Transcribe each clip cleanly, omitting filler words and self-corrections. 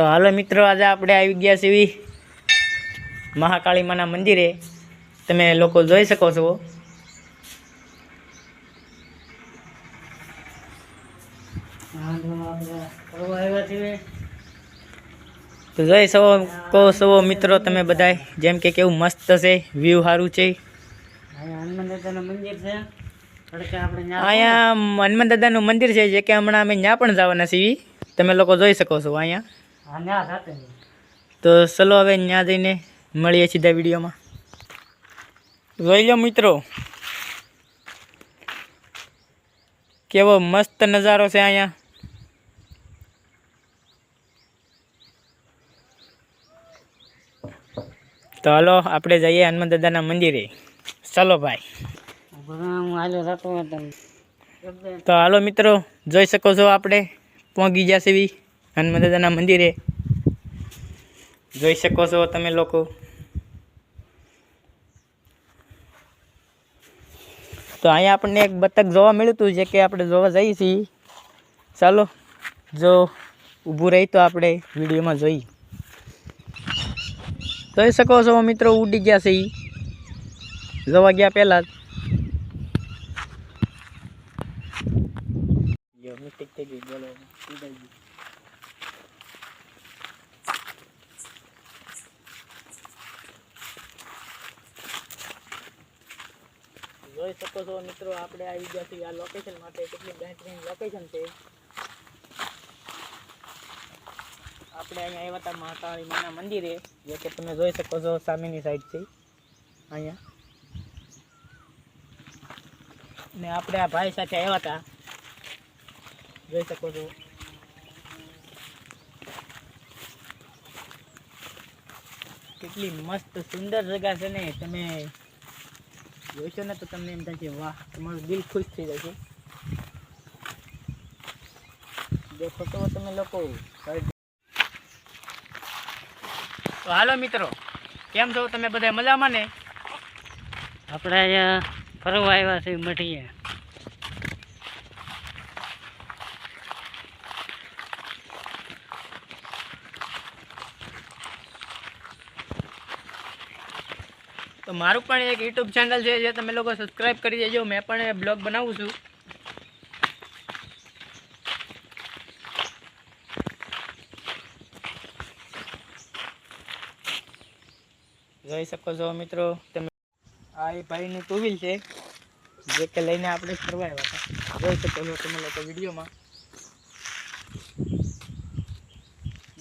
તો હાલો મિત્રો, આજે આપણે આવી ગયા છીએ મહાકાળી માના મંદિરે. તમે લોકો જોઈ શકો છો. તો જોઈ શકો છો મિત્રો તમે બધા, જેમ કે કેવું મસ્ત છે, વ્યૂ સારું છે. અહીંયા હનુમાન દાદાનું મંદિર છે, જે કે હમણાં અમે ત્યાં પણ જવાના છીએ. તમે લોકો જોઈ શકો છો અહીંયા. તો ચલો હવે ત્યાં જઈને મળીએ સીધા વિડીયોમાં. જોઈ લો મિત્રો, કેવો મસ્ત નજારો છે અહીંયા. તો હાલો આપણે જઈએ હનુમાન દાદાના મંદિરે. ચાલો ભાઈ. તો હાલો મિત્રો, જોઈ શકો છો આપણે પહોંચી ગયા છીએ હનુમાન દાદાના મંદિરે. જોઈ શકો છો તમે લોકો. તો અહીંયા આપણને એક બતક જોવા મળ્યું હતું, જે કે આપણે જોવા જઈએ છીએ. ચાલો, જો ઊભું રહી તો આપણે વિડીયોમાં જોઈ. જોઈ શકો છો મિત્રો, ઉડી ગયા છે જોવા ગયા પહેલા જ. જોઈ શકો છો મિત્રો, આપણે આવી ગયા છીએ આ લોકેશન માટે. કેટલી બહેતરીન લોકેશન છે. આપણે અહીંયા આવ્યા હતા મહાકાળી માના મંદિરે, જે કે તમે જોઈ શકો છો સામેની સાઈડ છે અહીંયા. ને આપણે આ ભાઈ સાથે આવ્યા હતા, જોઈ શકો છો. કેટલી મસ્ત સુંદર જગ્યા છે ને. તમે જોઈશો ને તો તમને એમ થાય છે વાહ, તમારું દિલ ખુશ થઈ જશે. દેખો તો તમે લોકો. તો હાલો મિત્રો, કેમ છો તમે બધા? મજામાં ને? આપણે અહીંયા ફરવા આવ્યા છે મઠીએ. તો મારું પણ એક યુટ્યુબ ચેનલ છે, જે તમે લોકો સબસ્ક્રાઈબ કરી દેજો. મેં પણ બ્લોગ બનાવું છું. જોઈ શકો છો મિત્રો તમે. આ એ ભાઈનું ટુ વ્હીલ છે, જે કે લઈને આપણે ફરવા આવ્યા હતા. જોઈ શકો છો તમે લોકો વિડીયોમાં.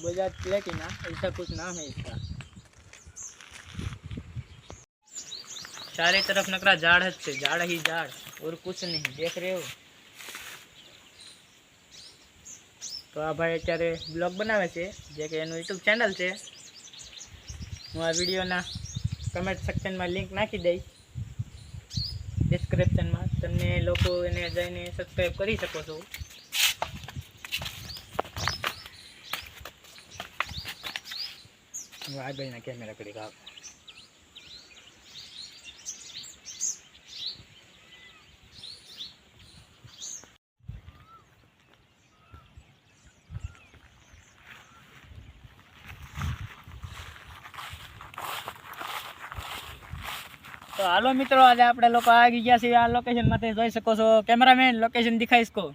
बजाज प्लेटिना, ऐसा कुछ नाम है इसका. चारों तरफ नकरा झाड़ है, झाड़ ही झाड़ और कुछ नहीं. देख रहे हो. तो आ भाई अत्यारे ब्लॉग बनावे छे, जे के एनु यूट्यूब चैनल है. हूँ आ वीडियो ना कमेंट सेक्शन में लिंक नाखी दईश डिस्क्रिप्शन में. तमने लोको एने जईने सब्सक्राइब करी सको छो. આગળના કેમેરા કરી કાપ. તો હાલો મિત્રો, આજે આપણે લોકો આવી ગયા છીએ આ લોકેશન માંથી. જોઈ શકો છો કેમેરામેન, લોકેશન દિખાઈશ કો.